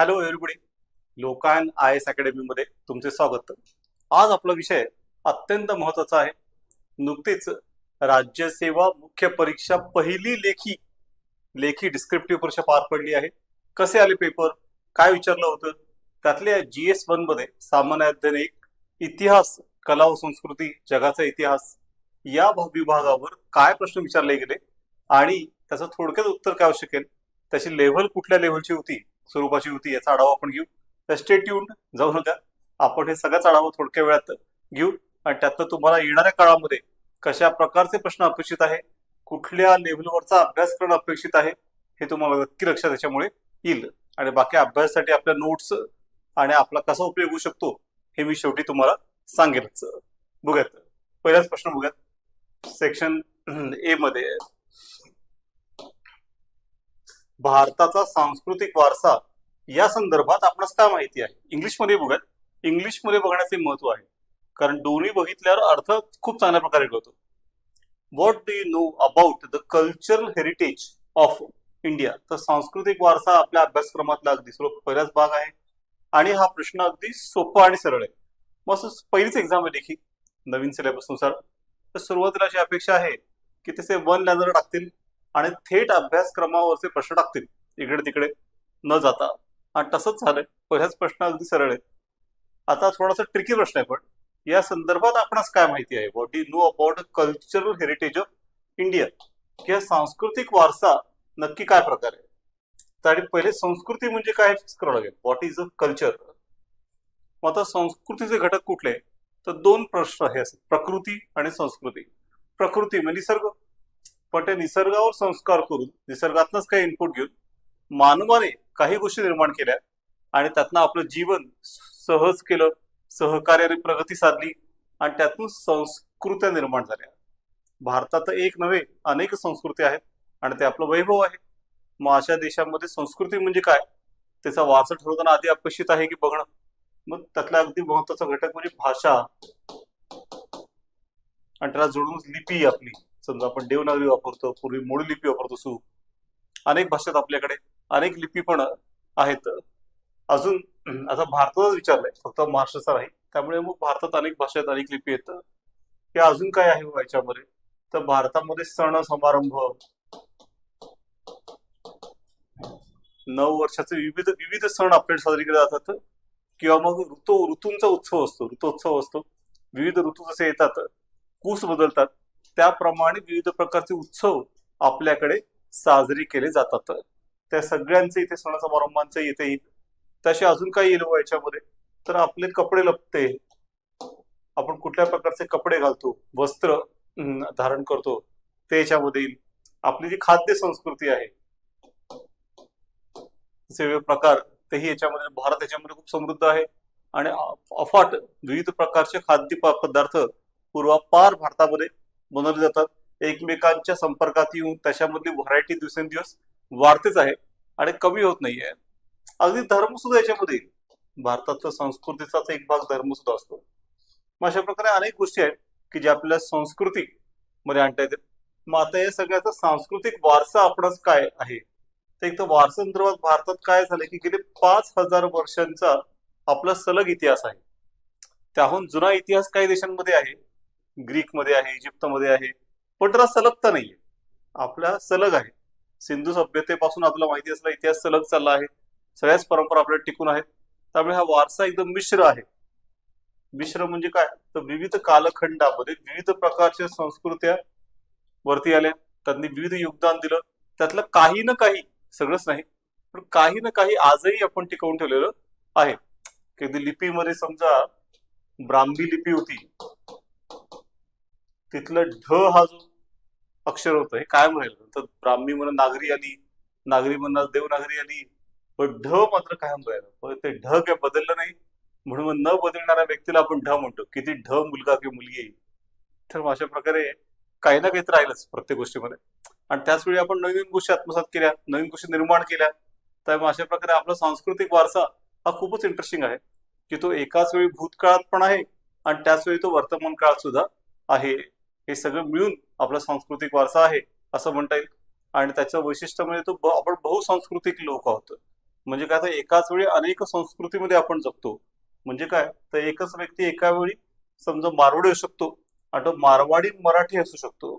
Hello everybody. Lokayan I S academy मध्ये तुमचे स्वागत. आज आपला विषय अत्यंत महत्वाचा आहे. नुकतीच राज्यसेवा मुख्य परीक्षा पहिली लेखी लेखी डिस्क्रिप्टिव्ह परीक्षा पार पडली आहे. कसे आले पेपर, काय विचारलं होतं, त्यातल्या GS1 मध्ये सामान्य अध्ययन एक, इतिहास, कला व संस्कृती, जगाचा इतिहास या विभागावर काय प्रश्न विचारले गेले आणि त्याचं थोडक्यात उत्तर काय असू शकेल, त्याची लेव्हल कुठल्या लेव्हलची होती, स्वरूपाची होती, याचा आढावा आपण घेऊ. तर स्टे ट्यून्ड, जाऊ नका. आपण हे सगळ्याच आढावा थोडक्या वेळात घेऊ आणि त्यातनं तुम्हाला येणाऱ्या काळामध्ये कशा प्रकारचे प्रश्न अपेक्षित आहे, कुठल्या लेव्हलवरचा अभ्यास करणं अपेक्षित आहे, हे तुम्हाला नक्की लक्षात त्याच्यामुळे येईल. आणि बाकी अभ्यासासाठी आपल्या नोट्स आणि आपला कसा उपयोग होऊ शकतो हे मी शेवटी तुम्हाला सांगेलच. बघूयात, पहिलाच प्रश्न बघूयात. सेक्शन ए मध्ये भारताचा सांस्कृतिक वारसा या संदर्भात आपणास काय माहिती आहे. इंग्लिशमध्ये बघूयात. इंग्लिशमध्ये बघण्याचे महत्व आहे, कारण दोन्ही बघितल्यावर अर्थ खूप चांगल्या प्रकारे कळतो. What do you know about the cultural heritage of India. तर सांस्कृतिक वारसा आपल्या अभ्यासक्रमातला अगदी पहिलाच भाग आहे आणि हा प्रश्न अगदी सोपा आणि सरळ आहे. मग पहिलीच एक्झाम आहे देखील नवीन सिलेबस नुसार. तर सुरुवातीला अशी अपेक्षा आहे की त्याचे वन लाइनर टाकतील आणि थेट अभ्यासक्रमावरचे प्रश्न टाकतील, इकडे तिकडे न जाता. आणि तसंच झालंय. पहिलाच प्रश्न अगदी सरळ आहे. आता थोडासा ट्रिकी प्रश्न आहे, पण या संदर्भात आपणास काय माहिती आहे. What do know about cultural heritage of India, किंवा सांस्कृतिक वारसा नक्की काय प्रकार आहे. तर पहिले संस्कृती म्हणजे काय फिक्स करावं लागेल. What is a culture. मग आता संस्कृतीचे घटक कुठले, तर दोन प्रश्न हे असतात, प्रकृती आणि संस्कृती. प्रकृती म्हणजे निसर्ग, पण त्या निसर्गावर संस्कार करून निसर्गातनंच काही इनपुट घेऊन मानवाने काही गोष्टी निर्माण केल्या आणि त्यातनं आपलं जीवन सहज केलं, सहकार्याने प्रगती साधली आणि त्यातून संस्कृत्या निर्माण झाल्या. भारतात एक नव्हे अनेक संस्कृती आहेत आणि ते आपलं वैभव आहे. मग अशा देशामध्ये संस्कृती म्हणजे काय, त्याचा वारसा ठरवताना आधी अपेक्षित आहे की बघणं. मग त्यातला अगदी महत्वाचा घटक म्हणजे भाषा आणि त्याला जोडूनच लिपी आपली. समजा आपण देवनागरी वापरतो, पूर्वी मूळ लिपी वापरतो. अनेक भाषेत आपल्याकडे अनेक लिपी पण आहेत. अजून आता भारतातच विचारलंय, फक्त महाराष्ट्राचा नाही, त्यामुळे मग भारतात अनेक भाषेत अनेक लिपी आहेत. हे अजून काय आहे याच्यामध्ये, तर भारतामध्ये सण समारंभ, नववर्षाचे विविध विविध सण आपल्याकडे साजरे केले जातात. किंवा मग ऋतूंचा उत्सव असतो, ऋतोत्सव असतो. विविध ऋतू जसे येतात, कूस बदलतात, त्याप्रमाणे विविध प्रकारचे उत्सव आपल्याकडे साजरी केले जातात. त्या सगळ्यांचे इथे सण समारंभांचे इथे येईल. तसे अजून काही येईल याच्यामध्ये, तर आपले कपडे लपते, आपण कुठल्या प्रकारचे कपडे घालतो, वस्त्र धारण करतो, ते याच्यामध्ये येईल. आपली जी खाद्य संस्कृती आहे, वेगवेगळे प्रकार, तेही याच्यामध्ये. भारत याच्यामध्ये खूप समृद्ध आहे आणि अफाट विविध प्रकारचे खाद्य पदार्थ पूर्वापार भारतामध्ये बनवले जातात. एकमेकांच्या संपर्कात येऊन त्याच्यामधली व्हरायटी दिवसेंदिवस वाढतेच आहे आणि कमी होत नाहीये. अगदी धर्म सुद्धा याच्यामध्ये येईल. भारताचा संस्कृतीचाच एक भाग धर्म सुद्धा असतो. मग अशा प्रकारे अनेक गोष्टी आहेत की ज्या आपल्या संस्कृती मध्ये आणता येतात. मग आता या सगळ्याचा सांस्कृतिक वारसा आपणच काय आहे, तर एक तर वारसा संदर्भात भारतात काय झालं की गेले 5,000 वर्षांचा आपला सलग इतिहास आहे. त्याहून जुना इतिहास काही देशांमध्ये आहे, ग्रीकमध्ये आहे, इजिप्तमध्ये आहे, पण त्याला सलगता नाहीये. आपला सलग आहे. सिंधू सभ्यतेपासून आपल्याला माहिती असलेला इतिहास सलग चालला आहे. सगळ्याच परंपरा आपल्याला टिकून आहेत. त्यामुळे हा वारसा एकदम मिश्र आहे. मिश्र म्हणजे काय, तर विविध कालखंडामध्ये विविध प्रकारच्या संस्कृत्या वरती आल्या, त्यांनी विविध योगदान दिलं. त्यातलं काही ना काही, सगळंच नाही पण काही ना काही आजही आपण टिकवून ठेवलेलं आहे. कधी लिपीमध्ये समजा ब्राह्मी लिपी होती, तिथलं ढ हा जो अक्षर होतं हे काय म्हणेल, तर ब्राह्मी म्हणून नागरी आली, नागरी म्हणून देवनागरी आली, पण ढ मात्र काय राहिलं. पण ते ढ काय बदललं नाही, म्हणून न बदलणाऱ्या व्यक्तीला आपण ढ म्हणतो. किती ढ मुलगा किंवा मुलगी येईल. तर अशा प्रकारे काही ना काही तर राहिलंच प्रत्येक गोष्टीमध्ये. आणि त्याच वेळी आपण नवीन गोष्टी आत्मसात केल्या, नवीन गोष्टी निर्माण केल्या. तर अशा प्रकारे आपला सांस्कृतिक वारसा हा खूपच इंटरेस्टिंग आहे की तो एकाच वेळी भूतकाळात पण आहे आणि त्याच वेळी तो वर्तमान काळात सुद्धा आहे. हे सगळं मिळून आपला सांस्कृतिक वारसा आहे असं म्हणता येईल. आणि त्याचं वैशिष्ट्य म्हणजे तो आपण बहुसांस्कृतिक लोक आहोत. म्हणजे काय, तर एकाच वेळी अनेक संस्कृतीमध्ये आपण जगतो. म्हणजे काय, तर एकच व्यक्ती एका वेळी समजा मारवाडी असू शकतो आणि तो मारवाडी मराठी असू शकतो.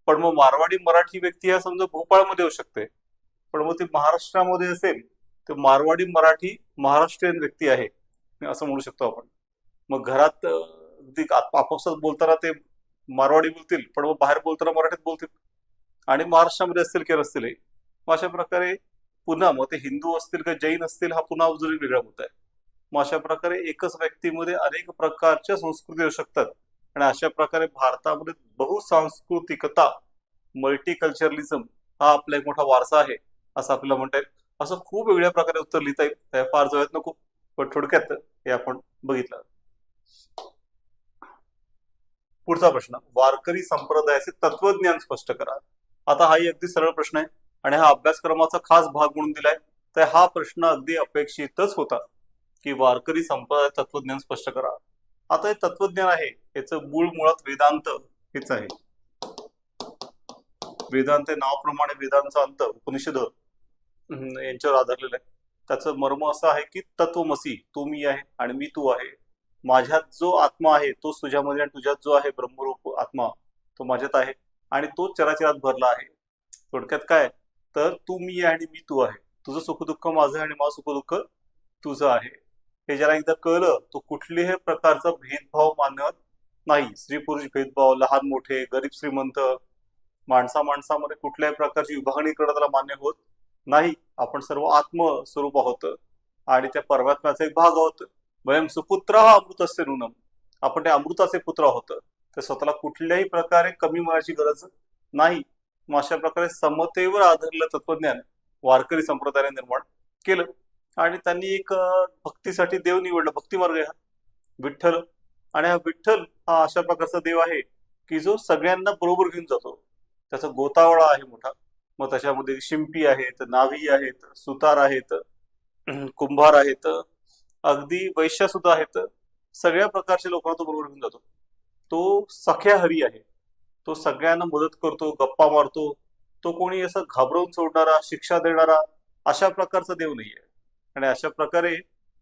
पण मग मारवाडी मराठी व्यक्ती हा समजा भोपाळमध्ये येऊ शकते, पण मग ती महाराष्ट्रामध्ये असेल तर मारवाडी मराठी महाराष्ट्रीयन व्यक्ती आहे असं म्हणू शकतो आपण. मग घरात अगदी आपापसात बोलताना ते मारवाडी बोलतील, पण मग बाहेर बोलताना मराठीत बोलतील. आणि महाराष्ट्रामध्ये असतील किंवा नसतील, मग अशा प्रकारे पुन्हा मग ते हिंदू असतील का जैन असतील हा पुन्हा अजून वेगळा मुद्दा आहे. मग अशा प्रकारे एकच व्यक्तीमध्ये अनेक प्रकारच्या संस्कृती येऊ शकतात. आणि अशा प्रकारे भारतामध्ये बहुसांस्कृतिकता, मल्टीकल्चरलिझम हा आपला एक मोठा वारसा आहे असं आपल्याला म्हणता येईल. असं खूप वेगळ्या प्रकारे उत्तर लिहिता येईल, त्या फार जवळत नको, पण थोडक्यात हे आपण बघितलं. पुढचा प्रश्न, वारकरी संप्रदायाचे तत्वज्ञान स्पष्ट करा. आता हाही अगदी सरळ प्रश्न आहे आणि हा अभ्यासक्रमाचा खास भाग म्हणून दिलाय. तर हा प्रश्न अगदी अपेक्षितच होता की वारकरी संप्रदाय तत्वज्ञान स्पष्ट करा. आता हे तत्वज्ञान आहे, याचं मूळ मुळात वेदांत हेच आहे. वेदांत नावाप्रमाणे वेदांचा अंत उपनिषद यांच्यावर आधारलेलं आहे. त्याचं मर्म असं आहे की तत्वमसी, तू मी आहे आणि मी तू आहे. माझ्यात जो आत्मा आहे तोच तुझ्यामध्ये, आणि तुझ्यात जो आहे ब्रह्मरूप आत्मा तो माझ्यात आहे आणि तो चराचरात भरला आहे. थोडक्यात काय, तर तू मी आहे आणि मी तू आहे. तुझं सुखदुःख माझं आहे आणि माझं सुखदुःख तुझं आहे. हे ज्याला एकदा कळलं तो कुठल्याही प्रकारचा भेदभाव मानत नाही. स्त्री पुरुष भेदभाव, लहान मोठे, गरीब श्रीमंत, माणसा माणसामध्ये कुठल्याही प्रकारची विभागणी करणं त्याला मान्य होत नाही. आपण सर्व आत्मस्वरूप आहोत आणि त्या परमात्म्याचा एक भाग आहोत. वयम सुपुत्र हा अमृतस्य नूनम, आपण ते अमृताचे पुत्र आहोत. तर स्वतःला कुठल्याही प्रकारे कमी मनाची गरज नाही. मग अशा प्रकारे समतेवर आधारलेलं तत्वज्ञान वारकरी संप्रदायाने निर्माण केलं. आणि त्यांनी एक भक्तीसाठी देव निवडलं, भक्ती मार्ग हा विठ्ठल. आणि हा विठ्ठल हा अशा प्रकारचा देव आहे की जो सगळ्यांना बरोबर घेऊन जातो. त्याचा गोतावळा आहे मोठा. मग त्याच्यामध्ये शिंपी आहेत, नाभी आहेत, सुतार आहेत, कुंभार आहेत, अगदी वैश्य सुद्धा आहेत. सगळ्या प्रकारच्या लोकांना तो बरोबर घेऊन जातो. तो सख्या हरी आहे. तो सगळ्यांना मदत करतो, गप्पा मारतो. तो कोणी असं घाबरवून सोडणारा, शिक्षा देणारा अशा प्रकारचा देव नाहीये. आणि अशा प्रकारे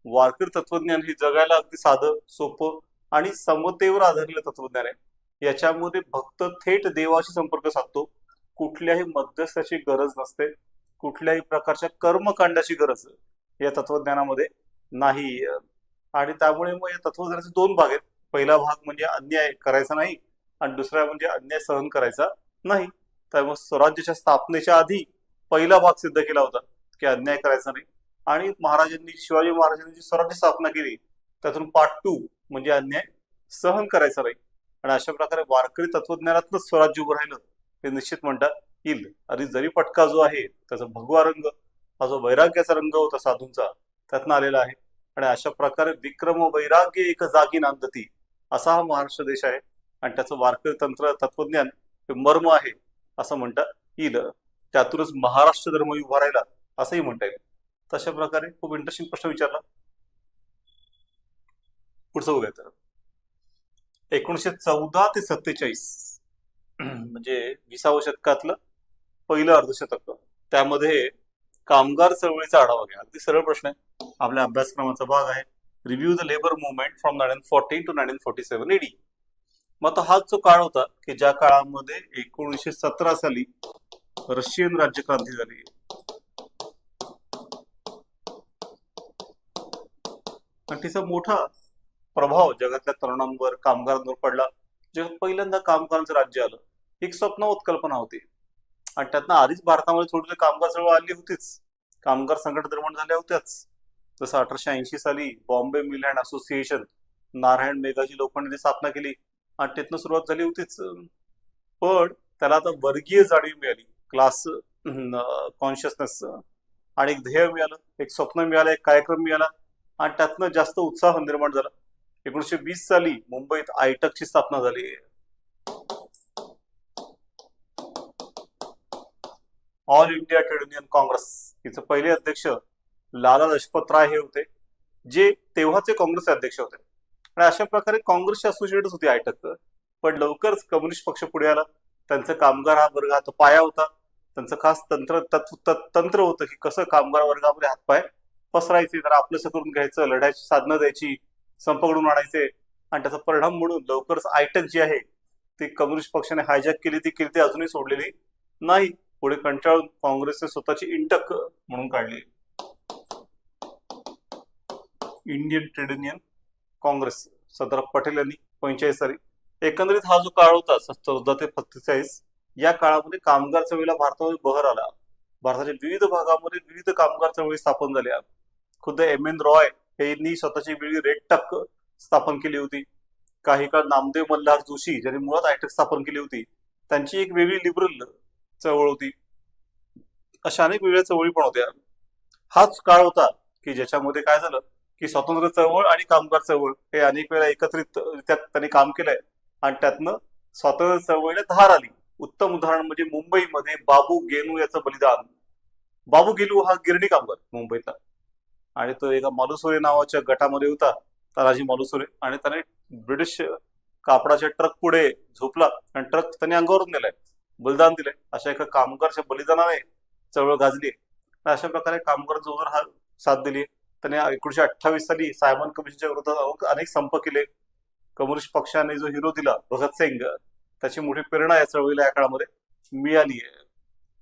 वारकरी तत्वज्ञान हे जगायला अगदी साधं, सोपं आणि समतेवर आधारलेलं तत्वज्ञान आहे. याच्यामध्ये भक्त थेट देवाशी संपर्क साधतो. कुठल्याही मध्यस्थाची गरज नसते, कुठल्याही प्रकारच्या कर्मकांडाची गरज या तत्वज्ञानामध्ये नाही. आणि त्यामुळे मग या तत्वज्ञानाचे दोन भाग आहेत. पहिला भाग म्हणजे अन्याय करायचा नाही आणि दुसरा म्हणजे अन्याय सहन करायचा नाही. त्यामुळे स्वराज्याच्या स्थापनेच्या आधी पहिला भाग सिद्ध केला होता की अन्याय करायचा नाही. आणि महाराजांनी, शिवाजी महाराजांनी जी स्वराज्य स्थापना केली त्यातून पार्ट 2 म्हणजे अन्याय सहन करायचा नाही. आणि अशा प्रकारे वारकरी तत्वज्ञानातच स्वराज्य उभं राहिलं हे निश्चित म्हणता येईल. आणि जरी पटका जो आहे त्याचा भगवा रंग हा जो वैराग्याचा रंग होता साधूंचा त्यातनं आलेला आहे. आणि अशा प्रकारे विक्रम वैराग्य एक जागी नांदती असा हा महाराष्ट्र देश आहे. आणि त्याचं वारकरी तंत्र तत्वज्ञान हे मर्म आहे असं म्हणता येईल. त्यातूनच महाराष्ट्र धर्म उभा राहिला असंही म्हणता येईल. तशा प्रकारे खूप इंटरेस्टिंग प्रश्न विचारला. पुढचं बघूया. तर 1914 ते 47 म्हणजे 20व्या शतकातलं पहिलं अर्धशतक, त्यामध्ये कामगार चळवळीचा आढावा घ्या. अगदी सरळ प्रश्न आहे, आपल्या अभ्यासक्रमाचा भाग आहे. Review the labour movement from 1914 to 1947 AD. मग आता हाच जो काळ होता की ज्या काळामध्ये 1917 साली रशियन राज्यक्रांती झाली. आणि तिचा मोठा प्रभाव जगातल्या तरुणांवर, कामगारांवर पडला. जगात पहिल्यांदा कामगारांचं राज्य आलं. एक स्वप्नवत कल्पना होती आणि त्यातनं आधीच भारतामध्ये थोडी कामगार चळवळ आली होतीच. कामगार संघटना निर्माण झाल्या होत्याच. जसं 1880 साली Bombay mill and association, Narayan Meghaji लोखंडेने स्थापना केली आणि तिथनं सुरुवात झाली होतीच. पण त्याला आता वर्गीय जाणीव मिळाली, क्लास कॉन्शियसनेस, आणि एक ध्येय मिळालं, एक स्वप्न मिळालं, एक कार्यक्रम मिळाला आणि त्यातनं जास्त उत्साह निर्माण झाला. 1920 साली मुंबईत आयटकची स्थापना झाली. All India trade union Congress, तिचे पहिले अध्यक्ष लाला लजपत राय हे होते, जे तेव्हाचे काँग्रेसचे अध्यक्ष होते. आणि अशा प्रकारे काँग्रेसची असोसिएटच होती आयटक. पण लवकरच कम्युनिस्ट पक्ष पुढे आला. त्यांचा कामगार हा वर्ग हा तो पाया होता. त्यांचं खास तंत्र होतं की कसं कामगार वर्गामध्ये हातपाय पसरायचे, जरा आपलंसं करून घ्यायचं, लढायची साधनं द्यायची, संप घडवून आणायचे. आणि त्याचा परिणाम म्हणून लवकरच आयटक जी आहे ती कम्युनिस्ट पक्षाने हायजॅक केली, ती अजूनही सोडलेली नाही. पुढे कंटाळून काँग्रेसने स्वतःची इंटक म्हणून काढली, Indian trade union Congress, Sardar Patel यांनी 45 साली. एकंदरीत हा जो काळ होता 14 ते 47, या काळामध्ये कामगार चळवळीला भारतामध्ये बहर आला. भारताच्या विविध भागामध्ये विविध कामगार चळवळी स्थापन झाल्या. खुद्द एम एन रॉय यांनी स्वतःची वेगळी रेड टक स्थापन केली होती. काही काळ नामदेव मल्हार जोशी ज्यांनी मुळात आयटक स्थापन केली होती, त्यांची एक वेगळी लिबरल चळवळ होती. अशा अनेक वेगळ्या चळवळी पण होत्या. हाच काळ होता की ज्याच्यामध्ये काय झालं की स्वातंत्र्य चळवळ आणि कामगार चळवळ हे अनेक वेळा एकत्रितरित्या त्यांनी काम केलंय आणि त्यातनं स्वातंत्र्य चळवळीला धार आली. उत्तम उदाहरण म्हणजे मुंबईमध्ये बाबू गेनू याचं बलिदान. बाबू गेनू हा गिरणी कामगार मुंबईतला, आणि तो एका मालुसरे नावाच्या गटामध्ये होता, तानाजी मालुसरे, आणि त्याने ब्रिटिश कापडाच्या ट्रक पुढे झोपला आणि ट्रक त्याने अंगावरून नेलाय, बलिदान दिलंय. अशा एका कामगारच्या बलिदानाने चळवळ गाजली. अशा प्रकारे कामगार जोवर हा साथ दिली. त्याने 1928 साली सायमन कमिशनच्या विरोधात अनेक संप केले. कम्युनिस्ट पक्षाने जो हिरो दिला भगत सिंग, त्याची मोठी प्रेरणा या चळवळीला या काळामध्ये मिळाली आहे.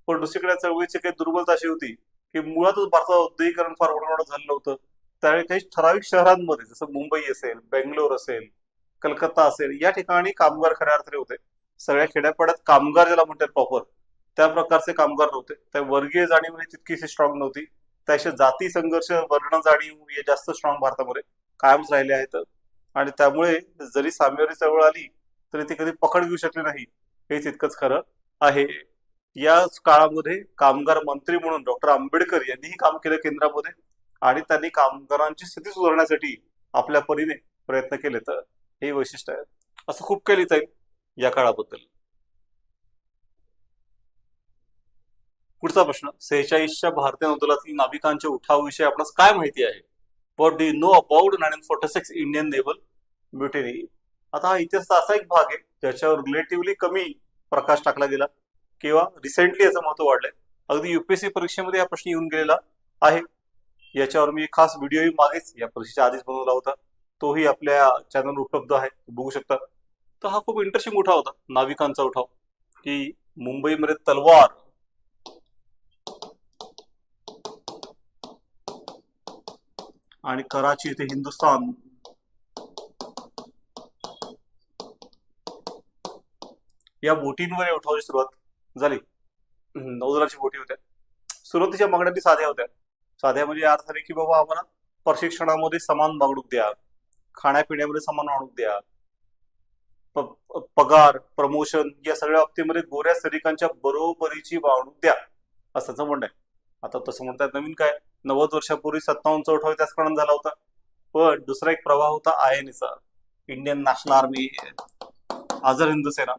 पण दुसरीकडे चळवळीची काही दुर्बलता अशी होती की मुळातच भारतात औद्योगिकरण फार मोठं झालं नव्हतं. त्यावेळी काही ठराविक शहरांमध्ये जसं मुंबई असेल, बेंगलोर असेल, कलकत्ता असेल, या ठिकाणी कामगार खऱ्या अर्थाने होते. सगळ्या खेड्यापाड्यात कामगार ज्याला म्हणतात प्रॉपर त्या प्रकारचे कामगार नव्हते. त्या वर्गीय जाणीव ही तितकीशी स्ट्रॉंग नव्हती. त्याशी जाती संघर्ष, वर्ण जाणीव हे जास्त स्ट्रॉंग भारतामध्ये कायमच राहिले आहेत. आणि त्यामुळे जरी साम्यवादी चळवळ आली तरी ती कधी पकड घेऊ शकली नाही, हे तितकंच खरं आहे. याच काळामध्ये कामगार मंत्री म्हणून डॉक्टर आंबेडकर यांनीही काम केलं केंद्रामध्ये, आणि त्यांनी कामगारांची स्थिती सुधारण्यासाठी आपल्या परीने प्रयत्न केले. तर हे वैशिष्ट्य आहे. असं खूप काही लिहिता येईल या काळाबद्दल. पुढचा प्रश्न, 46च्या भारतीय नौदलातील नाविकांच्या उठावाविषयी आपणास काय माहिती आहे? What do you know about 1946 Indian naval mutiny? आता हा इतिहासाचा असा एक भाग आहे ज्याच्यावर रिलेटिव्हली कमी प्रकाश टाकला गेला किंवा रिसेंटली याचं महत्व वाढलंय. अगदी युपीएससी परीक्षेमध्ये हा प्रश्न येऊन गेलेला आहे. याच्यावर मी खास व्हिडिओही मागेच या परीक्षेच्या आधीच बनवला होता, तोही आपल्या चॅनलवर उपलब्ध आहे, बघू शकता. तर हा खूप इंटरेस्टिंग उठाव होता, नाविकांचा उठाव, की मुंबईमध्ये तलवार आणि कराची ते हिंदुस्थान या बोटींवर या उठावाची सुरुवात झाली. नौदलाची बोटी होत्या. सुरुवातीच्या मागण्या साध्या होत्या. साध्या म्हणजे अर्थाने की बाबा आम्हाला प्रशिक्षणामध्ये समान वागणूक द्या, खाण्यापिण्यामध्ये समान वागणूक द्या, पगार, प्रमोशन या सगळ्या बाबतीमध्ये गोऱ्या सैनिकांच्या बरोबरीची वागणूक द्या, असं त्याचं म्हणणं आहे. आता तसं म्हणतात नवीन काय, 90 वर्षापूर्वी 57चा उठाव त्याच काळात झाला होता. पण दुसरा एक प्रवाह होता INA, Indian National Army, Azad Hind Sena,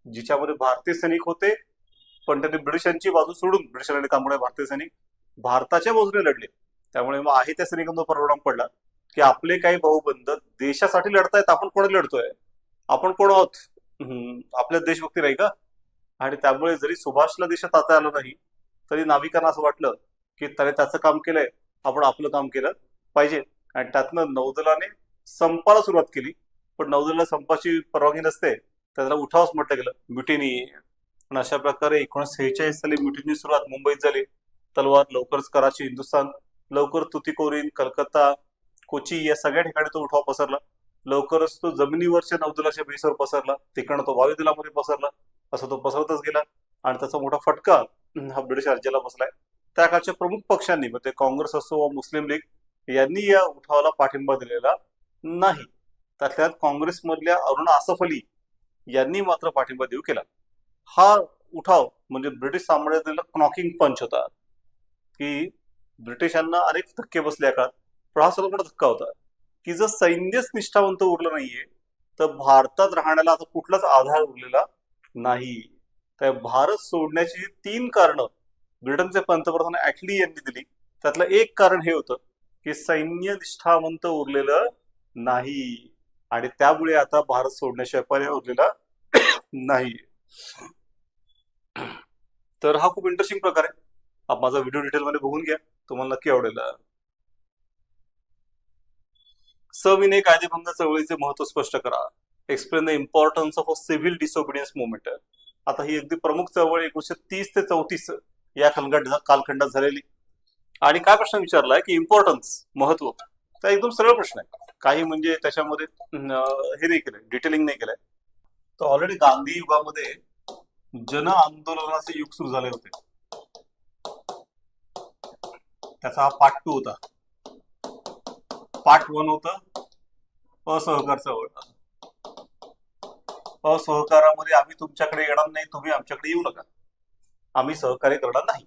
जिच्यामध्ये भारतीय सैनिक होते, पण त्यांनी ब्रिटिशांची बाजू सोडून, ब्रिटिशांनी त्यामुळे भारतीय सैनिक भारताच्या बाजूने लढले. त्यामुळे मग आहे त्या सैनिकांचा परिणाम पडला की आपले काही भाऊबंद देशासाठी लढतायत, आपण कोणाला लढतोय, आपण कोण आहोत, आपल्या देशभक्ती नाही का? आणि त्यामुळे जरी सुभाषला देशात आता आलं नाही तरी नाविकांना असं वाटलं की त्याने त्याचं काम केलंय, आपण आपलं काम केलं पाहिजे. आणि त्यातनं नौदलाने संपाला सुरुवात केली. पण नौदलाला संपाची परवानगी नसते, त्याला उठावच म्हटलं गेलं, म्युटिनी. आणि अशा प्रकारे 1946 साली म्युटिनी सुरुवात मुंबईत झाली. तलवार, लवकरच कराची, हिंदुस्थान, लवकर तुतीकोरीन, कलकत्ता, कोची या सगळ्या ठिकाणी तो उठाव पसरला. लवकरच तो जमिनीवरच्या नौदलाच्या बेसवर पसरला, तिकडनं तो वायुदलामध्ये पसरला. असं तो पसरतच गेला आणि त्याचा मोठा फटका हा ब्रिटिश राज्याला बसलाय. त्या काळच्या प्रमुख पक्षांनी, म्हणजे काँग्रेस असो वा मुस्लिम लीग, यांनी या उठावाला पाठिंबा दिलेला नाही. त्यातल्या काँग्रेसमधल्या अरुणा आसफ अली यांनी मात्र पाठिंबा देऊ केला. हा उठाव म्हणजे ब्रिटिश साम्राज्यातील नॉकिंग पंच होता, की ब्रिटिशांना अनेक धक्के बसले काळात. पण हा सर्व मोठा धक्का होता की जर सैन्यच निष्ठावंत उरलं नाहीये तर भारतात राहण्याला आता कुठलाच आधार उरलेला नाही. तर भारत सोडण्याची 3 कारणं ब्रिटनचे पंतप्रधान ऍटली यांनी दिली. त्यातलं एक कारण हे होतं की सैन्य निष्ठावंत उरलेलं नाही आणि त्यामुळे आता भारत सोडण्याशिवाय पर्याय उरलेला नाही. तर हा खूप इंटरेस्टिंग प्रकार आहे. आप माझा व्हिडिओ डिटेलमध्ये बघून घ्या, तुम्हाला नक्की आवडेल. सविनय कायदेभंग चळवळीचे महत्व स्पष्ट करा. Explain the importance of a civil disobedience movement. आता ही अगदी प्रमुख चळवळ 1930 ते 34 या कालखंडात झालेली. आणि काय प्रश्न विचारलाय की इम्पॉर्टन्स, महत्व. तर एकदम सरळ प्रश्न आहे. काही म्हणजे त्याच्यामध्ये हे नाही केलंय, डिटेलिंग नाही केलंय. तर ऑलरेडी गांधी युगामध्ये जन आंदोलनाचे युग सुरू झाले होते. त्याचा हा पार्ट 2 होता. पार्ट 1 होतं असहकार चळवळ. असहकारामध्ये आम्ही तुमच्याकडे येणार नाही, तुम्ही आमच्याकडे येऊ नका, आम्ही सहकार्य करणार नाही.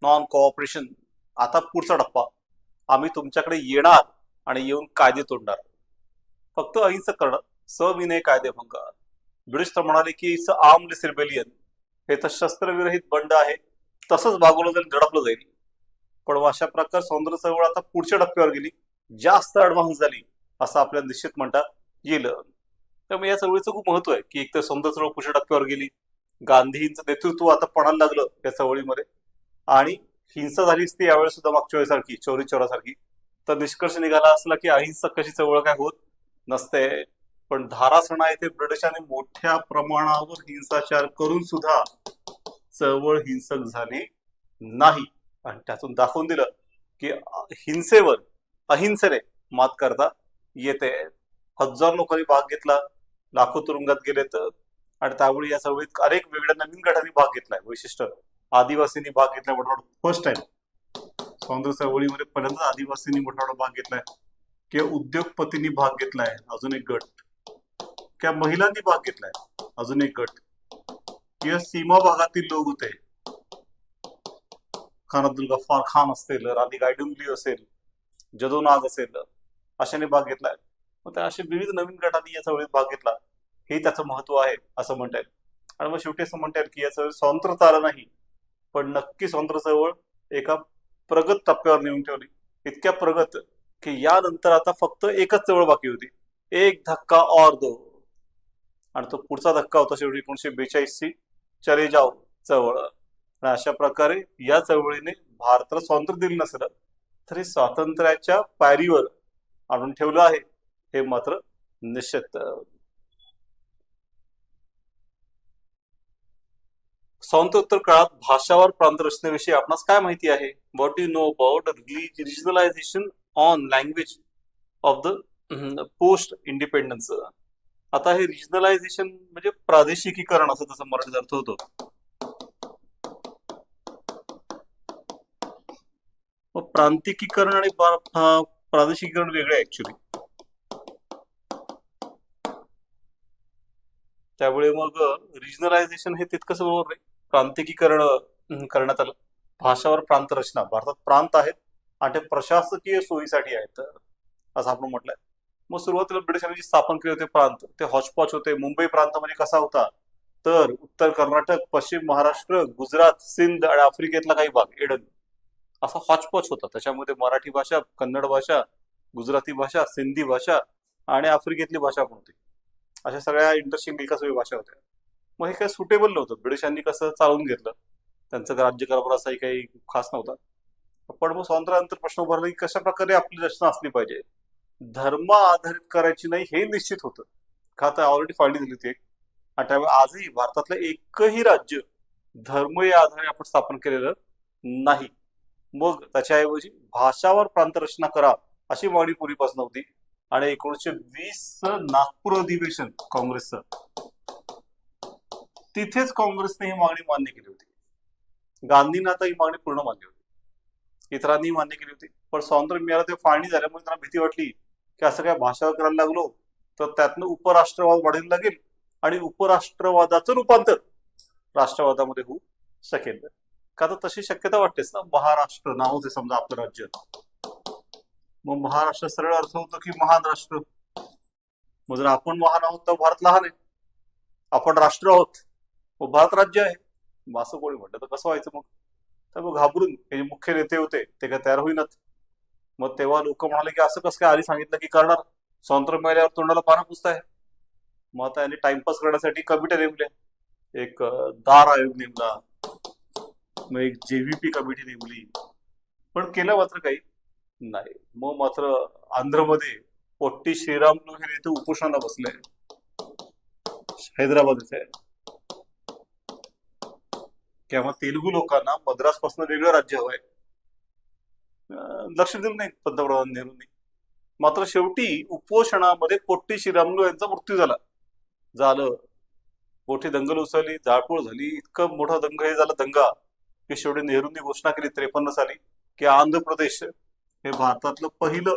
Non cooperation. आता पुढचा टप्पा, आम्ही तुमच्याकडे येणार आणि येऊन कायदे तोडणार, फक्त अहिंसक करणं. सविनय कायदेभंग. ब्रिटिश तर म्हणाले की इट्स आर्मलेस रिबेलियन, हे तर शस्त्रविरहित बंड आहे, तसंच भागवलं जाईल, झडपलं जाईल. पण अशा प्रकार स्वातंत्र्य चळवळ आता पुढच्या टप्प्यावर गेली, जास्त ऍडव्हान्स झाली असं आपल्याला निश्चित म्हणता येईल. त्यामुळे या चळवळीचं खूप महत्व आहे की एक तर स्वातंत्र्य चळवळ पुढच्या टप्प्यावर गेली, गांधींचं नेतृत्व आता पणाला लागलं या चळवळीमध्ये, आणि हिंसा झालीच ती यावेळेस सुद्धा मागच्या वेळेसारखी, चोरी चोरासारखी. तर निष्कर्ष निघाला असला की अहिंसक कशी चळवळ काय होत नसते. पण धारासणा येथे ब्रिटिशांनी मोठ्या प्रमाणावर हिंसाचार करून सुद्धा चळवळ हिंसक झाली नाही, आणि त्यातून दाखवून दिलं की हिंसेवर अहिंसेने मात करता येते. हजार लोकांनी भाग घेतला, लाखो तुरुंगात गेलेत, आणि त्यावेळी या चळवळीत अनेक वेगळ्या नवीन गटांनी भाग घेतलाय. वैशिष्ट्य, आदिवासींनी भाग घेतलाय मोठा, फर्स्ट टाइम स्वातंत्र्य चळवळीमध्ये पहिल्यांदा आदिवासींनी मोठा भाग घेतलाय, किंवा उद्योगपतींनी भाग घेतलाय अजून एक गट, किंवा महिलांनी भाग घेतलाय अजून एक गट, किंवा सीमा भागातील लोक होते, खान अब्दुल गफ्फार खान असतील, राणी गायडुंगली असेल, जदो नाग असेल, अशाने भाग घेतलाय. मग त्या अशा विविध नवीन गटांनी या चळवळीत भाग घेतला, हे त्याचं महत्व आहे असं म्हणता येईल. आणि मग शेवटी असं म्हणता येईल की या चळवळीत स्वतंत्र आलं नाही, पण नक्की स्वतंत्र चळवळ एका प्रगत टप्प्यावर नेऊन ठेवली. इतक्या प्रगत की यानंतर आता फक्त एकच चळवळ बाकी होती, एक धक्का और दो. आणि तो पुढचा धक्का होता शेवटी 1942 ची चले जाओ चळवळ. आणि अशा प्रकारे या चळवळीने भारताला स्वातंत्र्य दिलं नसलं तरी स्वातंत्र्याच्या पायरीवर आणून ठेवलं आहे, हे मात्र निश्चित. स्वातंत्र्योत्तर काळात भाषावर प्रांतरचनेविषयी आपणास काय माहिती आहे? What do you know about regionalisation on language of the post independence. आता हे रिजनलायझेशन म्हणजे प्रादेशिकीकरण असं त्याचा मराठीत अर्थ होतो. प्रांतिकीकरण आणि प्रादेशिकीकरण वेगळे आहे ऍक्च्युली. त्यामुळे मग रिजनलायझेशन हे तितकंच बरोबर नाही. प्रांतिकीकरण करण्यात आलं. भाषावर प्रांत रचना, भारतात प्रांत आहेत आणि ते प्रशासकीय सोयीसाठी आहेत असं आपण म्हटलंय. मग सुरुवातीला ब्रिटिशांनी जी स्थापन केले होते प्रांत, ते हॉचपॉच होते. मुंबई प्रांत म्हणजे कसा होता, तर उत्तर कर्नाटक, पश्चिम महाराष्ट्र, गुजरात, सिंध आणि आफ्रिकेतला काही भाग, एडन, असा हॉचपॉच होता. त्याच्यामध्ये मराठी भाषा, कन्नड भाषा, गुजराती भाषा, सिंधी भाषा आणि आफ्रिकेतली भाषा पण होती. अशा सगळ्या इंटरेस्टिंग एकाच भाषा होत्या. मग हे काही सुटेबल नव्हतं. ब्रिटिशांनी कसं चालवून घेतलं, त्यांचं राज्यकारभार असाही काही खास नव्हता. पण मग स्वातंत्र्यानंतर प्रश्न उभारला की कशा प्रकारे आपली रचना असली पाहिजे, धर्म आधारित करायची नाही हे निश्चित होतं. का आता ऑलरेडी फाळणी दिली होती. आणि त्यामुळे आजही भारतातलं एकही राज्य धर्म या आधारे आपण स्थापन केलेलं नाही. मग त्याच्याऐवजी भाषावर प्रांतरचना करा अशी मागणी पूर्वीपासून होती. आणि 1920 नागपूर अधिवेशन काँग्रेसचं, तिथेच काँग्रेसने ही मागणी मान्य केली होती. गांधींना आता ही मागणी पूर्ण मान्य होती, इतरांनी मान्य केली होती. पण स्वातंत्र्य मिळालं ते फाळणी झाल्यामुळे त्यांना भीती वाटली की असं काय भाषा करायला लागलो तर त्यातनं उपराष्ट्रवाद वाढायला लागेल आणि उपराष्ट्रवादाचं रूपांतर राष्ट्रवादामध्ये होऊ शकेल. का तर तशी शक्यता वाटतेच ना. महाराष्ट्र नाव होते समजा आपलं राज्य, मग महाराष्ट्र सरळ अर्थ होतो की महान राष्ट्र. मग जर आपण महान आहोत तर भारत लहान आहे, आपण राष्ट्र आहोत मग भारत राज्य आहे, मग असं कोणी म्हटलं तर कसं व्हायचं मग. तर मग घाबरून हे जे मुख्य नेते होते ते काय तयार होईनात. मग तेव्हा लोक म्हणाले की असं कसं काय, आधी सांगितलं की करणार, स्वातंत्र्य मिळाल्यावर तोंडाला पानं पुसताय. मग आता यांनी टाइमपास करण्यासाठी कमिट्या नेमल्या, एक दार आयोग नेमला, मग एक जेव्हीपी कमिटी नेमली, पण केलं मात्र काही नाही. मग मात्र आंध्रमध्ये पोट्टी श्रीरामुलू हे नेते उपोषणाला बसले, हैदराबाद इथे. किंवा तेलुगू लोकांना मद्रास पासून वेगळं राज्य हवंय. लक्ष दिलं नाही पंतप्रधान नेहरूंनी. मात्र शेवटी उपोषणामध्ये पोट्टी श्रीरामुलू यांचा मृत्यू झालं. मोठी दंगल उसळली, जाळपोळ झाली, इतकं मोठा हे झाला दंगा की शेवटी नेहरूंनी घोषणा केली 53 साली की आंध्र प्रदेश हे भारतातलं पहिलं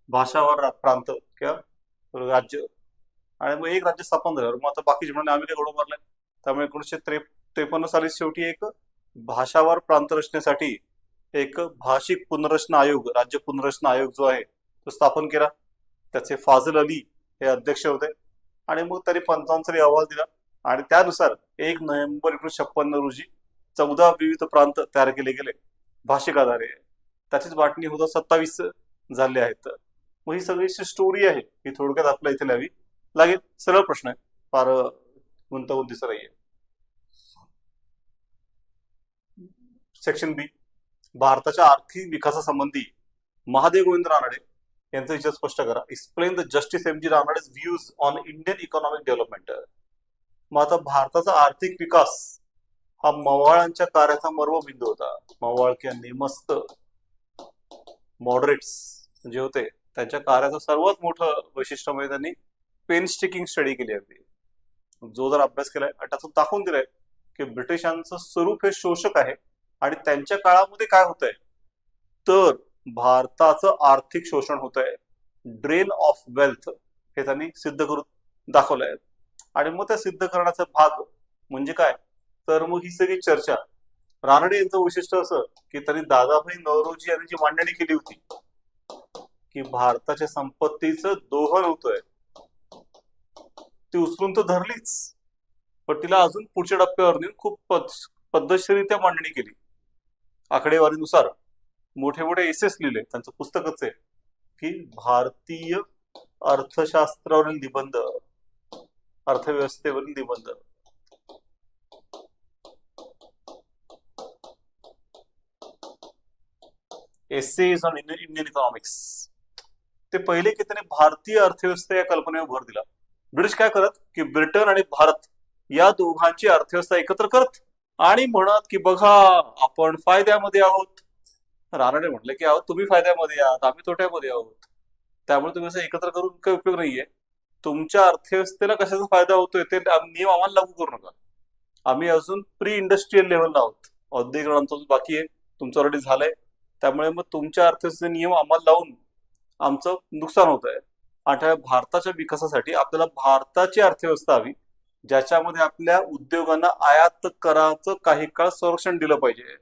भाषावर प्रांत किंवा राज्य, आणि मग एक राज्य स्थापन झालं. मग आता बाकीचे म्हणाले आम्ही काय घडवून मारलंय. त्यामुळे 1953 साली शेवटी एक भाषावार प्रांत रचनेसाठी एक भाषिक पुनर्रचना आयोग, राज्य पुनर्रचना आयोग जो आहे तो स्थापन केला. त्याचे फाजल अली हे अध्यक्ष होते. आणि मग त्यांनी 55 साली अहवाल दिला आणि त्यानुसार 1 नोव्हेंबर 1956 रोजी 14 विविध प्रांत तयार केले गेले भाषिक आधारे. त्याचीच वाटणी होता 27 झाले आहेत. मग ही सगळी स्टोरी आहे ही थोडक्यात आपल्या इथे लिहावी लागेल. सरळ प्रश्न आहे, फार गुंतागुंतीचा नाहीये. सेक्शन बी, भारताच्या आर्थिक विकासासंबंधी महादेव गोविंद रानडे यांचा विचार स्पष्ट करा. Explain the Justice M G Ranade's views on Indian economic development. मग आता भारताचा आर्थिक विकास हा मवाळांच्या कार्याचा मर्मबिंदू होता. मवाळ किंवा नेमस्त मॉडरेट्स जे होते त्यांच्या कार्याचं सर्वात मोठं वैशिष्ट्य म्हणजे त्यांनी पेनस्टेकिंग स्टडी केली आहे. जो जर अभ्यास केलाय आणि त्यातून दाखवून दिलाय की ब्रिटिशांचं स्वरूप हे शोषक आहे आणि त्यांच्या काळामध्ये काय होतंय तर भारताचं आर्थिक शोषण होत आहे, ड्रेन ऑफ वेल्थ हे त्यांनी सिद्ध करून दाखवलंय. आणि मग त्या सिद्ध करण्याचा भाग म्हणजे काय तर मग ही सगळी चर्चा. रानडे यांचं वैशिष्ट्य असं की त्यांनी दादाभाई नौरोजी यांनी जी मांडणी केली होती की भारताच्या संपत्तीचं दोहन होतंय, ती उचलून तर धरलीच, पण तिला अजून पुढच्या टप्प्यावर नेऊन खूप पद्धतशीरित्या मांडणी केली. आकडेवारीनुसार मोठे मोठे एसेस लिहिले. त्यांचं पुस्तकच आहे की भारतीय अर्थशास्त्रावरील निबंध, अर्थव्यवस्थेवरील निबंध. Essays on Indian economics. ते पहिले की त्याने भारतीय अर्थव्यवस्था या कल्पनेवर भर दिला. ब्रिटिश काय करत की ब्रिटन आणि भारत या दोघांची अर्थव्यवस्था एकत्र करत आणि म्हणत की बघा आपण फायद्यामध्ये आहोत. रानडे म्हटलं की तुम्ही फायद्यामध्ये आहात, आम्ही तोट्यामध्ये आहोत, त्यामुळे तुम्ही असं एकत्र करून काही उपयोग नाहीये. तुमच्या अर्थव्यवस्थेला कशाचा फायदा होतोय ते नियम आम्हाला लागू करू नका. आम्ही अजून प्री इंडस्ट्रियल लेव्हलला आहोत, औद्योगिक आमचं बाकी आहे, तुमचं ऑलरेडी झालंय. त्यामुळे मग तुमच्या अर्थव्यवस्थेचे नियम आम्हाला लावून आमचं नुकसान होत आहे. आणि भारताच्या विकासासाठी आपल्याला भारताची अर्थव्यवस्था हवी ज्याच्यामध्ये आपल्या उद्योगांना आयात कराचं काही काळ संरक्षण दिलं पाहिजे,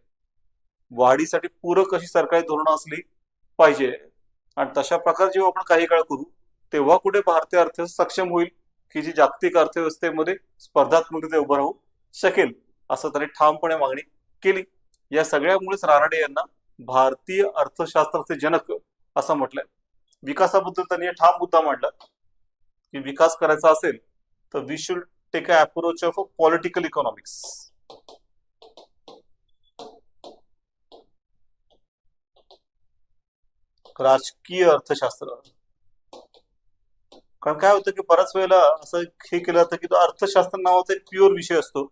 वाढीसाठी पूरक अशी सरकारी धोरणं असली पाहिजे. आणि तशा प्रकारे जेव्हा आपण काही काळ करू तेव्हा कुठे भारतीय अर्थव्यवस्था सक्षम होईल की जी जागतिक अर्थव्यवस्थेमध्ये स्पर्धात्मकते उभं राहू शकेल, असं त्यांनी ठामपणे मागणी केली. या सगळ्यामुळेच रानडे यांना भारतीय अर्थशास्त्राचे जनक असं म्हटलंय. विकासाबद्दल त्यांनी ठाम मुद्दा मांडला की विकास करायचा असेल तर we should take a approach of political economics. राजकीय अर्थशास्त्र. कारण काय होतं की बऱ्याच वेळेला असं हे केलं जातं की तो अर्थशास्त्र नावाचा एक प्युअर विषय असतो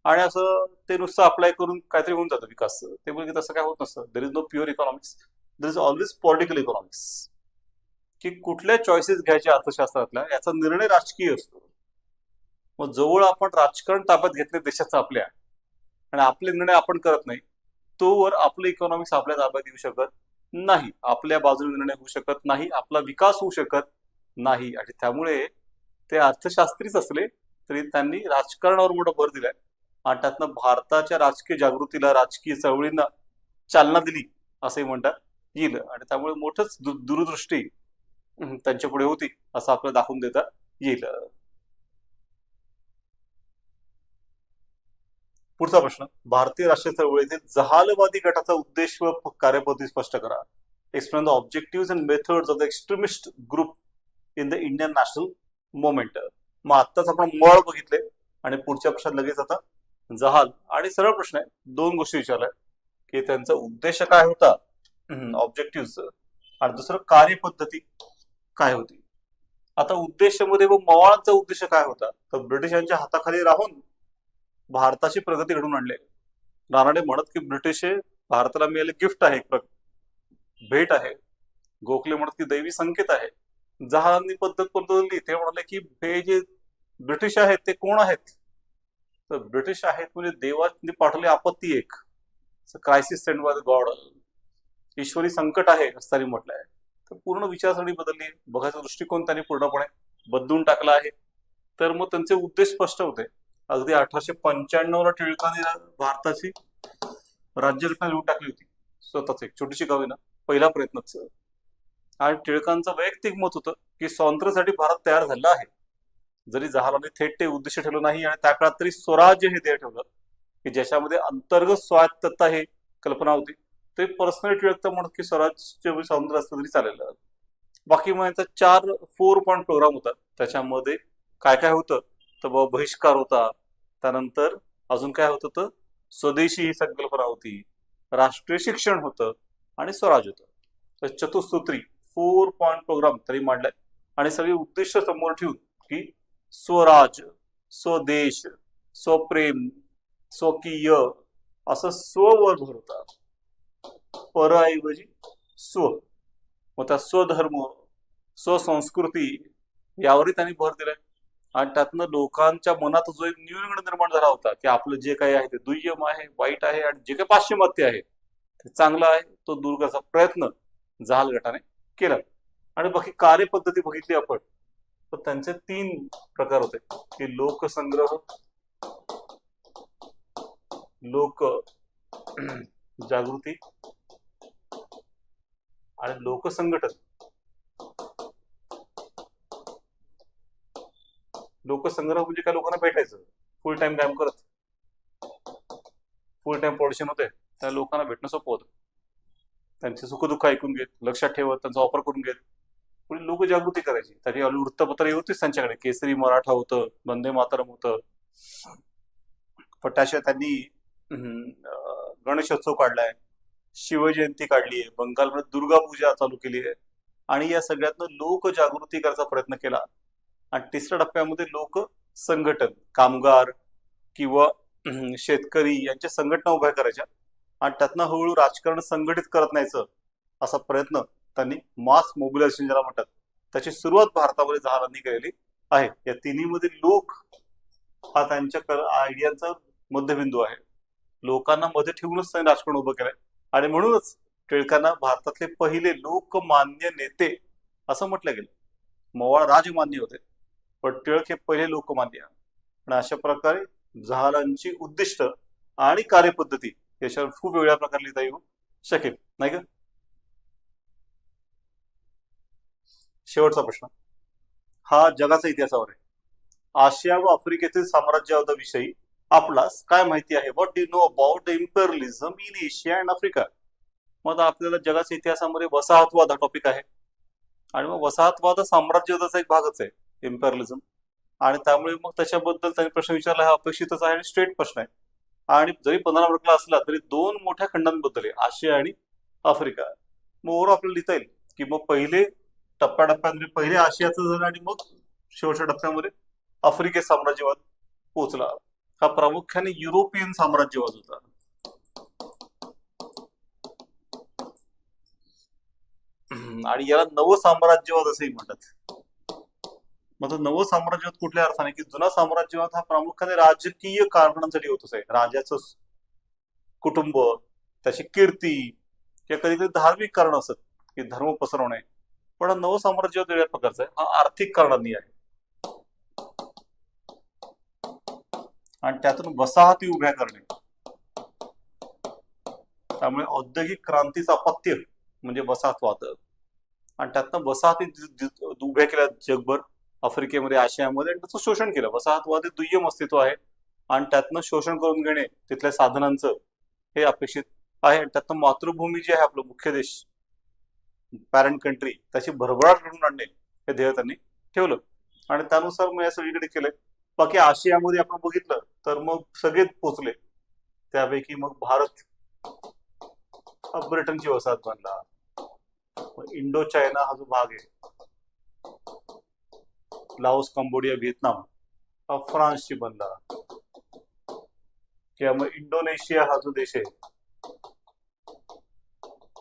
आणि असं ते नुसतं अप्लाय करून काहीतरी होऊन जातं विकास. ते म्हणजे तसं काय होत नसतं. There is no pure economics, there is always political economics. की कुठल्या चॉईसेस घ्यायच्या अर्थशास्त्रातल्या याचा निर्णय राजकीय असतो. मग जवळ आपण राजकारण ताब्यात घेतले देशाचं आपल्या आणि आपले निर्णय आपण करत नाही तोवर आपलं इकॉनॉमिक्स आपल्या ताब्यात येऊ शकत नाही, आपल्या बाजूने निर्णय होऊ शकत नाही, आपला विकास होऊ शकत नाही. आणि त्यामुळे ते अर्थशास्त्रीच असले तरी त्यांनी राजकारणावर मोठा भर दिलाय आणि त्यातनं भारताच्या राजकीय जागृतीला, राजकीय चळवळींना चालना दिली असंही म्हणता येईल. आणि त्यामुळे मोठंच दूरदृष्टी त्यांच्या पुढे होती असं आपल्याला दाखवून देता येईल. पुढचा प्रश्न, भारतीय राष्ट्रीय चळवळीतील जहालवादी गटाचा उद्देश व कार्यपद्धती स्पष्ट करा. Explain the objective and methods of the extremist group in the Indian national movement. मग आत्ताच आपण मळ बघितले आणि पुढच्या प्रश्नात लगेच आता जहाल. आणि सरळ प्रश्न आहे, दोन गोष्टी विचारल्या की त्यांचा उद्देश काय होता, ऑब्जेक्टिव्ह, आणि दुसरं कार्यपद्धती काय होती. आता उद्देशामध्ये व मवाळांचा उद्देश काय होता, तर ब्रिटिशांच्या हाताखाली राहून भारताची प्रगती घडवून आणली. रानडे म्हणत की ब्रिटिश हे भारताला मिळाले गिफ्ट आहे, एक भेट आहे. गोखले म्हणत की दैवी संकेत आहे. जहालांनी पद्धत बदलली. ते म्हणाले की हे जे ब्रिटिश आहेत ते कोण आहेत, तर ब्रिटिश आहेत म्हणजे देवाने पाठवली आपत्ती, एक crisis send by the god, ईश्वरी संकट आहे असताना म्हटलंय. तर पूर्ण विचारसरणी बदलली आहे, बघायचा दृष्टिकोन त्यांनी पूर्णपणे बदलून टाकला आहे. तर मग त्यांचे उद्देश स्पष्ट होते. अगदी 1895ला टिळकांनी भारताची राज्यघटना लिहून टाकली होती, स्वतःच एक छोटीशी गावी ना, पहिला प्रयत्नच. आणि टिळकांचं वैयक्तिक मत होतं की स्वातंत्र्यासाठी भारत तयार झाला आहे. जरी जहालांनी थेट ते उद्देश ठेवलं नाही, आणि त्या काळात तरी स्वराज्य हे ध्येय ठेवलं की ज्याच्यामध्ये अंतर्गत स्वायत्तता हे कल्पना होती. ते पर्सनली टिळक तर म्हणत की स्वराज्य स्वातंत्र्य असलं तरी चालेल. बाकी मग यांचा 4 पॉईंट प्रोग्राम होता. त्याच्यामध्ये काय काय होतं, तर बहिष्कार होता, त्यानंतर अजून काय होतं, तर स्वदेशी ही संकल्पना होती, राष्ट्रीय शिक्षण होतं, आणि स्वराज होतं. तर चतुसूत्री 4 पॉईंट प्रोग्राम तरी मांडलाय. आणि सगळी उद्दिष्ट समोर ठेवून की स्वराज, स्वदेश, स्वप्रेम, स्वकीय, असं स्ववर भर होता, परऐवजी स्व. मग त्या स्वधर्म, स्वसंस्कृती यावरही त्यांनी भर दिलाय. आणि त्यातनं लोकांच्या मनात जो एक न्यूनगंड निर्माण झाला होता की आपलं जे काही आहे ते दुय्यम आहे, वाईट आहे, आणि जे काही पाश्चिमात्य आहे ते चांगलं आहे, तो दूर करण्याचा प्रयत्न जहाल गटाने केला. आणि बाकी कार्यपद्धती बघितली आपण, तर त्यांचे 3 प्रकार होते की लोकसंग्रह, लोक जागृती, आणि लोकसंघटन. लोकसंग्रह म्हणजे काय, लोकांना भेटायचं, फुल टाइम काम करत, फुल टाइम पॉलिशन होते, त्या लोकांना भेटणं सोपं होतं. त्यांचे सुखदुःख ऐकून घेत, लक्षात ठेवत, त्यांचा वापर करून घेत, पुढे लोकजागृती करायची. त्याची वृत्तपत्र होतीच त्यांच्याकडे, केसरी मराठा होतं, वंदे मातरम होतं. पण त्याशिवाय त्यांनी गणेशोत्सव काढलाय, शिवजयंती काढली आहे, बंगालमध्ये दुर्गा पूजा चालू केली आहे. आणि या सगळ्यातनं लोकजागृती करायचा प्रयत्न केला. आणि तिसऱ्या टप्प्यामध्ये लोक संघटन, कामगार किंवा शेतकरी यांच्या संघटना उभ्या करायच्या, आणि त्यातनं हळूहळू राजकारण संघटित करत न्यायचं असा प्रयत्न त्यांनी, मास मोबिलायझेशन ज्याला म्हणतात, त्याची सुरुवात भारतामध्ये जहालांनी केलेली आहे. या तिन्हीमध्ये लोक हा त्यांच्या आयडियाचा मध्यबिंदू आहे. लोकांना मध्ये ठेवूनच त्यांनी राजकारण उभं केलंय. आणि म्हणूनच टिळकांना भारतातले पहिले लोकमान्य नेते असं म्हटलं गेलं. मवाळ राजमान्य होते, पण टिळक हे पहिले लोकमान्य. आणि अशा प्रकारे जहालांची उद्दिष्ट आणि कार्यपद्धती याच्यावर खूप वेगळ्या प्रकारे लिहिता येऊ शकेल, नाही का. शेवटचा प्रश्न हा जगाचा इतिहासावर आहे. आशिया व आफ्रिकेतील साम्राज्यवादाविषयी आपल्यास काय माहिती आहे? What do know about imperialism in Asia and Africa. मग आपल्याला जगाच्या इतिहासामध्ये वसाहतवाद हा टॉपिक आहे. आणि मग वसाहतवाद हा साम्राज्यवादाचा एक भागच आहे, इम्पेरियलिझम. आणि त्यामुळे मग त्याच्याबद्दल त्यांनी प्रश्न विचारला हा अपेक्षितच आहे, आणि स्ट्रेट प्रश्न आहे. आणि जरी 15 मार्कला असला तरी 2 मोठ्या खंडांबद्दल आहे, आशिया आणि आफ्रिका. मग ओव्हरऑल आपल्याला लिहिता येईल की मग पहिले टप्प्याटप्प्यामध्ये पहिले आशियाचं झालं, आणि मग शेवटच्या टप्प्यामध्ये आफ्रिकेत साम्राज्यवाद पोहोचला. हा प्रामुख्याने युरोपियन साम्राज्यवाद होता. आणि याला नव साम्राज्यवाद असंही म्हणतात. मग नव साम्राज्यवाद कुठल्या अर्थाने, की जुना साम्राज्यवाद हा प्रामुख्याने राजकीय कारणांसाठी होतच आहे, राजाचं कुटुंब, त्याची कीर्ती, किंवा कधी कधी धार्मिक कारण असत की धर्म पसरवणे. पण हा नव साम्राज्यवाद वेगळ्या प्रकारचा आहे, हा आर्थिक कारणांनी आहे. आणि त्यातून वसाहती उभ्या करणे. त्यामुळे औद्योगिक क्रांतीचं अपत्य म्हणजे वसाहतवाद. आणि त्यातनं वसाहती उभ्या केल्या जगभर, आफ्रिकेमध्ये, आशियामध्ये, आणि त्याचं शोषण केलं. वसाहतवाद हे दुय्यम अस्तित्व आहे, आणि त्यातनं शोषण करून घेणे तिथल्या साधनांचं हे अपेक्षित आहे. आणि त्यातनं मातृभूमी जी आहे, आपलं मुख्य देश, पॅरेंट कंट्री, त्याची भरभराट घडून आणणे हे ध्येय त्यांनी ठेवलं. आणि त्यानुसार मग या सगळीकडे केलंय. बाकी आशियामध्ये आपण बघितलं तर मग सगळेच पोचले. त्यापैकी मग भारत हा ब्रिटनची वसाहत बनला. इंडो चायना हा जो भाग आहे, लाओस, कंबोडिया, व्हिएतनाम हा फ्रान्सची बनला. किंवा मग इंडोनेशिया हा जो देश आहे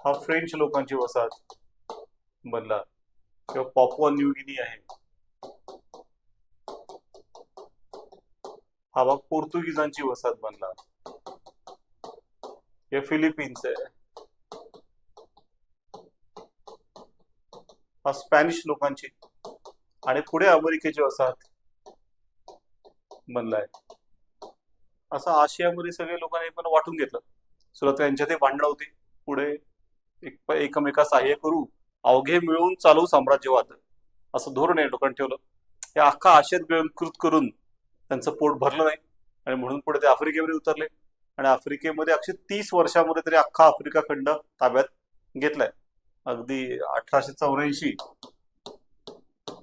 हा फ्रेंच लोकांची वसाहत बनला. किंवा पॉपुआ न्यू गिनी आहे हा भाग पोर्तुगीजांची वसाहत बनला. या फिलिपिन्स आहे हा स्पॅनिश लोकांची, आणि पुढे अमेरिकेची वसाहत बनलाय. असं आशियामध्ये सगळे लोकांनी पण वाटून घेतलं. सुरुवातीला यांच्यातही भांडणं होती, पुढे एकमेका सहाय्य करू, अवघे मिळून चालू साम्राज्यवाद असं धोरण आहे लोकांनी ठेवलं. हे अख्खा आशियात गिळंकृत करून त्यांचं पोट भरलं नाही, आणि म्हणून पुढे ते आफ्रिकेमध्ये उतरले. आणि आफ्रिकेमध्ये अक्षर 30 वर्षामध्ये तरी अख्खा आफ्रिका खंड ताब्यात घेतलाय. अगदी 1884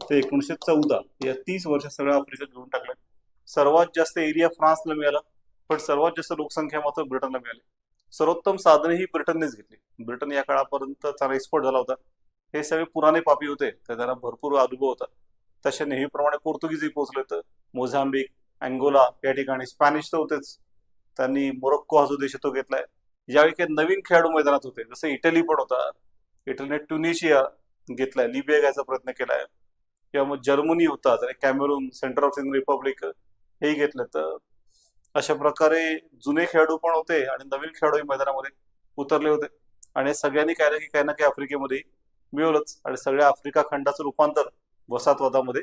ते 1914 या 30 वर्षात सगळं आफ्रिका घेऊन टाकलंय. सर्वात जास्त एरिया फ्रान्सला मिळाला, पण सर्वात जास्त लोकसंख्या मात्र ब्रिटनला मिळाली. सर्वोत्तम साधने ही ब्रिटननेच घेतली. ब्रिटन या काळापर्यंत चांगला एक्सपोर्ट झाला होता. हे सगळे पुराणे पापी होते, तर त्यांना भरपूर अनुभव होता. तसे नेहमीप्रमाणे पोर्तुगीजही पोहोचले तर मोझांबिक, अँगोला या ठिकाणी. स्पॅनिश तर होतेच, त्यांनी मोरोक्को हा जो देश तो घेतलाय. यावेळी काही नवीन खेळाडू मैदानात होते, जसं इटली पण होता. इटलीने ट्युनिशिया घेतलाय, लिबिया घ्यायचा प्रयत्न केलाय. किंवा मग जर्मनी होता, त्याने कॅमेरून, सेंट्रल आफ्रिकन रिपब्लिक हेही घेतलं. तर अशा प्रकारे जुने खेळाडू पण होते आणि नवीन खेळाडू मैदानामध्ये उतरले होते. आणि सगळ्यांनी काही ना काही आफ्रिकेमध्ये मिळवलंच, आणि सगळ्या आफ्रिका खंडाचं रूपांतर वसाहतवादामध्ये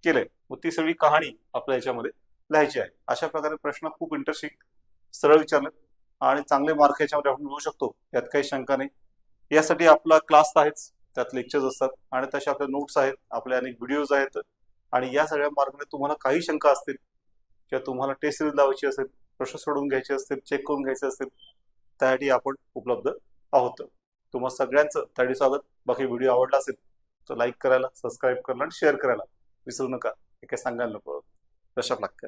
केलंय. मग ती सगळी कहाणी आपल्या याच्यामध्ये लिहायची आहे. अशा प्रकारे प्रश्न खूप इंटरेस्टिंग, सरळ विचारले, आणि चांगले मार्क याच्यामध्ये आपण मिळवू शकतो, यात काही शंका नाही. यासाठी आपला क्लास आहेच, त्यात लेक्चर्स असतात, आणि तशा आपल्या नोट्स आहेत, आपले अनेक व्हिडिओज आहेत. आणि या सगळ्या मार्गाने तुम्हाला काही शंका असतील किंवा तुम्हाला टेस्ट सिरीज लावायची असेल, प्रश्न सोडवून घ्यायचे असतील, चेक करून घ्यायचे असतील, त्यासाठी आपण उपलब्ध आहोत. तुम्हाला सगळ्यांचं त्यासाठी स्वागत. बाकी व्हिडिओ आवडला असेल तर लाईक करायला, सबस्क्राईब करायला आणि शेअर करायला विसरू नका. हे काय सांगायला नको. Best of luck.